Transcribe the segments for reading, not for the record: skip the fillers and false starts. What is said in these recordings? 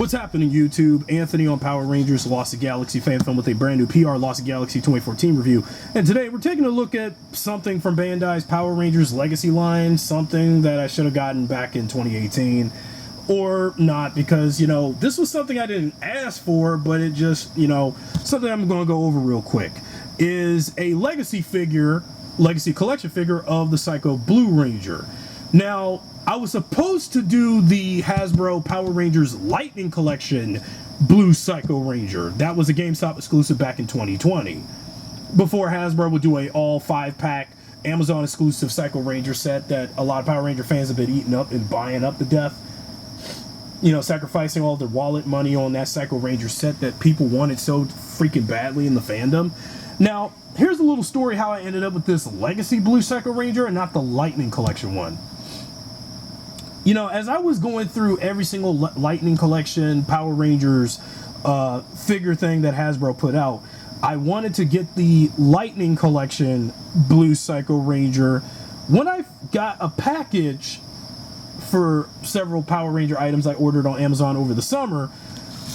What's happening, YouTube? Anthony on Power Rangers Lost the Galaxy fan film with a brand new PRLostGalaxy2014 review. And today we're taking a look at something from Bandai's Power Rangers Legacy line, something that I should have gotten back in 2018. Or not, because, you know, this was something I didn't ask for, but it just, you know, something I'm going to go over real quick. Is a Legacy figure, Legacy Collection figure of the Psycho Blue Ranger. Now, I was supposed to do the Hasbro Power Rangers Lightning Collection Blue Psycho Ranger. That was a GameStop exclusive back in 2020. Before Hasbro would do a all 5-pack Amazon exclusive Psycho Ranger set that a lot of Power Ranger fans have been eating up and buying up to death. You know, sacrificing all their wallet money on that Psycho Ranger set that people wanted so freaking badly in the fandom. Now, here's a little story how I ended up with this Legacy Blue Psycho Ranger and not the Lightning Collection one. You know, as I was going through every single Lightning Collection Power Rangers figure thing that Hasbro put out, I wanted to get the Lightning Collection Blue Psycho Ranger. When I got a package for several Power Ranger items I ordered on Amazon over the summer,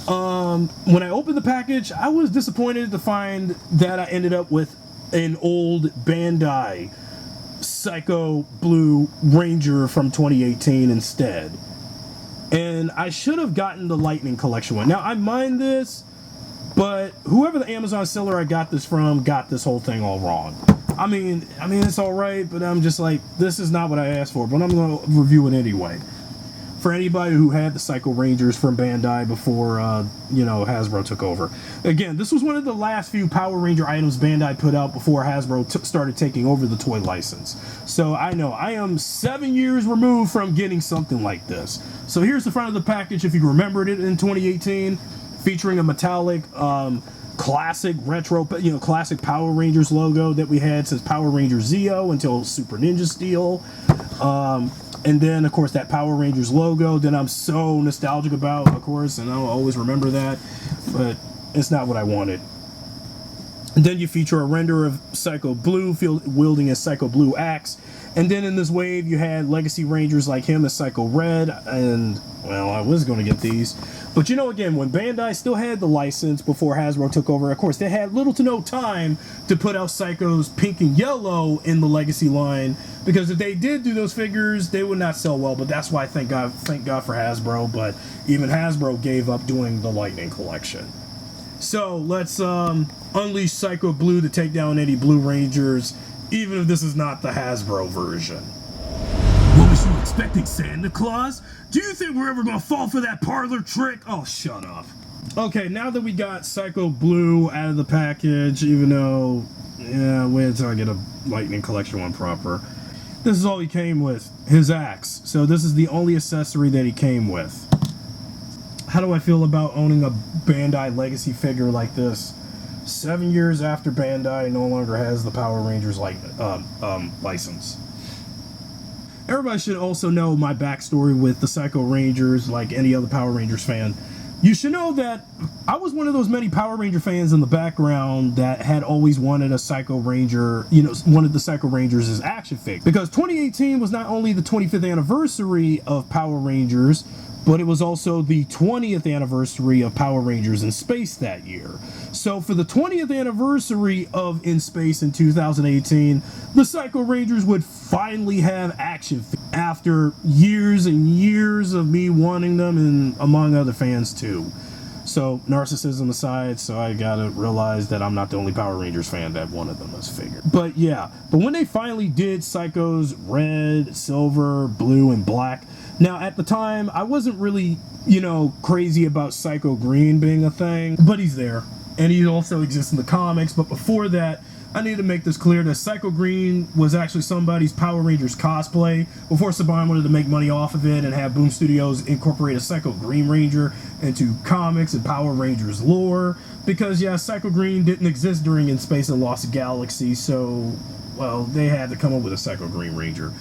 when I opened the package, I was disappointed to find that I ended up with an old Bandai Psycho Blue Ranger from 2018 instead. And I should have gotten the Lightning Collection one. Now, I mind this, but whoever the Amazon seller I got this from got this whole thing all wrong. I mean, it's alright, but I'm just like, this is not what I asked for, but I'm going to review it anyway. For anybody who had the Psycho Rangers from Bandai before, you know, Hasbro took over. Again, this was one of the last few Power Ranger items Bandai put out before Hasbro started taking over the toy license. So I know, I am 7 years removed from getting something like this. So here's the front of the package, if you remembered it in 2018, featuring a metallic, classic retro, you know, classic Power Rangers logo that we had since Power Rangers Zeo until Super Ninja Steel. And then, of course, that Power Rangers logo that I'm so nostalgic about, of course, and I'll always remember that, but it's not what I wanted. And then you feature a render of Psycho Blue wielding a Psycho Blue axe. And then in this wave, you had Legacy Rangers like him as Psycho Red, and, well, I was going to get these. But, you know, again, when Bandai still had the license before Hasbro took over, of course, they had little to no time to put out Psychos Pink and Yellow in the Legacy line, because if they did do those figures, they would not sell well. But that's why, thank God for Hasbro, but even Hasbro gave up doing the Lightning Collection. So, let's unleash Psycho Blue to take down any Blue Rangers, even if this is not the Hasbro version. What was you expecting, Santa Claus? Do you think we're ever gonna fall for that parlor trick? Oh, shut up. Okay, now that we got Psycho Blue out of the package, even though, yeah, wait until I get a Lightning Collection one proper. This is all he came with, his axe. So this is the only accessory that he came with. How do I feel about owning a Bandai Legacy figure like this 7 years after Bandai no longer has the Power Rangers license? Everybody should also know my backstory with the Psycho Rangers, like any other Power Rangers fan. You should know that I was one of those many Power Ranger fans in the background that had always wanted a Psycho Ranger, you know, wanted the Psycho Rangers as action figures. Because 2018 was not only the 25th anniversary of Power Rangers, but it was also the 20th anniversary of Power Rangers in Space that year. So for the 20th anniversary of In Space in 2018, the Psycho Rangers would finally have action after years and years of me wanting them, and among other fans too. So, narcissism aside, so I gotta realize that I'm not the only Power Rangers fan that wanted them as figure. But yeah, but when they finally did Psychos Red, Silver, Blue, and Black, now at the time, I wasn't really, you know, crazy about Psycho Green being a thing, but he's there. And he also exists in the comics, but before that, I need to make this clear that Psycho Green was actually somebody's Power Rangers cosplay before Saban wanted to make money off of it and have Boom Studios incorporate a Psycho Green Ranger into comics and Power Rangers lore. Because, yeah, Psycho Green didn't exist during In Space and Lost Galaxy, so, well, they had to come up with a Psycho Green Ranger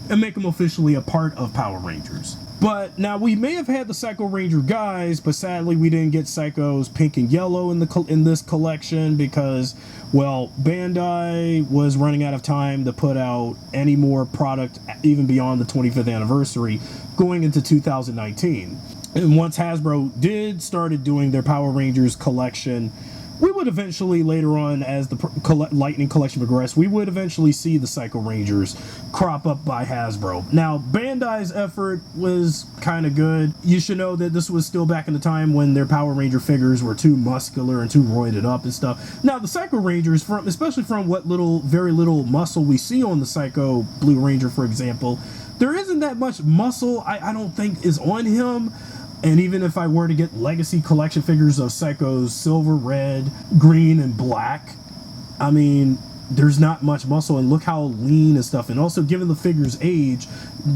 and make him officially a part of Power Rangers. But now we may have had the Psycho Ranger guys, but sadly we didn't get Psychos Pink and Yellow in this collection because, well, Bandai was running out of time to put out any more product even beyond the 25th anniversary going into 2019. And once Hasbro started doing their Power Rangers collection, we would eventually, later on, as the Lightning Collection progressed, we would eventually see the Psycho Rangers crop up by Hasbro. Now, Bandai's effort was kind of good. You should know that this was still back in the time when their Power Ranger figures were too muscular and too roided up and stuff. Now, the Psycho Rangers, especially from what very little muscle we see on the Psycho Blue Ranger, for example, there isn't that much muscle, I don't think, is on him. And even if I were to get Legacy Collection figures of Psycho's silver, red, green, and black, I mean, there's not much muscle, and look how lean and stuff. And also, given the figure's age,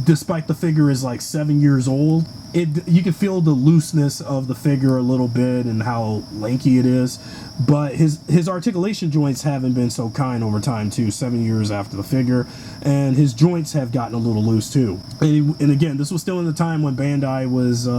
despite the figure is like 7 years old, you can feel the looseness of the figure a little bit and how lanky it is. But his articulation joints haven't been so kind over time too, 7 years after the figure, and his joints have gotten a little loose too. And again, this was still in the time when Bandai was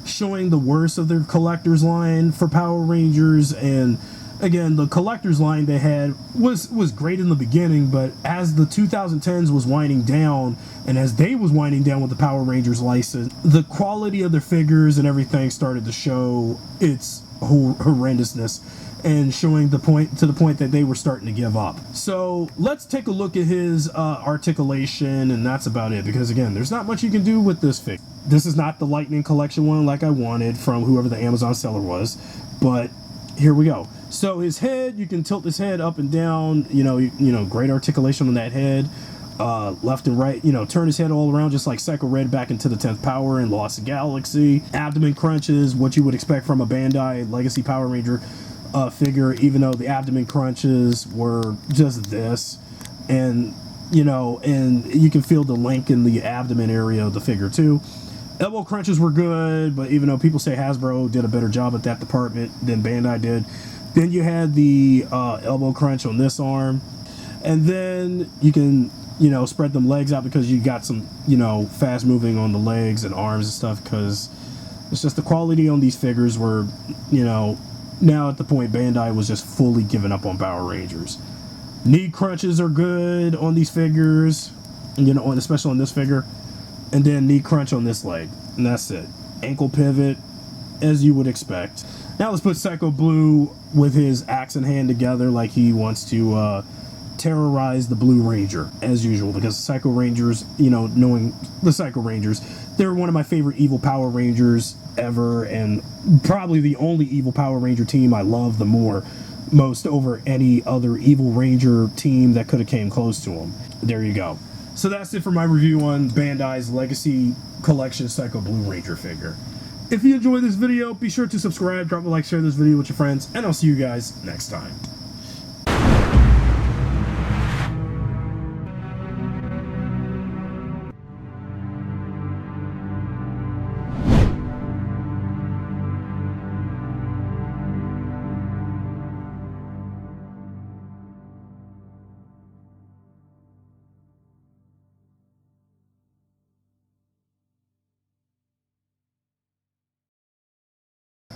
showing the worst of their collector's line for Power Rangers. And again, the collector's line they had was great in the beginning, but as the 2010s was winding down, and as they was winding down with the Power Rangers license, the quality of their figures and everything started to show its horrendousness, and showing the point that they were starting to give up. So let's take a look at his articulation, and that's about it, because again, there's not much you can do with this figure. This is not the Lightning Collection one like I wanted from whoever the Amazon seller was, but here we go. So his head, you can tilt his head up and down, you know, great articulation on that head, left and right, turn his head all around just like Psycho Red back into the 10th Power and Lost Galaxy. Abdomen crunches, what you would expect from a Bandai Legacy Power Ranger figure, even though the abdomen crunches were just this. And, and you can feel the link in the abdomen area of the figure too. Elbow crunches were good, but even though people say Hasbro did a better job at that department than Bandai did, then you had the elbow crunch on this arm, and then you can, spread them legs out because you got some, fast moving on the legs and arms and stuff, because it's just the quality on these figures were, now at the point Bandai was just fully giving up on Power Rangers. Knee crunches are good on these figures, especially on this figure. And then knee crunch on this leg, and that's it. Ankle pivot, as you would expect. Now let's put Psycho Blue with his axe in hand together like he wants to terrorize the Blue Ranger, as usual, because Psycho Rangers, knowing the Psycho Rangers, they're one of my favorite evil Power Rangers ever, and probably the only evil Power Ranger team I love the most over any other evil Ranger team that could have came close to him. There you go. So that's it for my review on Bandai's Legacy Collection Psycho Blue Ranger figure. If you enjoyed this video, be sure to subscribe, drop a like, share this video with your friends, and I'll see you guys next time.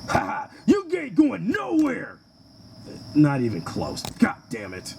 Haha, you ain't going nowhere! Not even close. God damn it.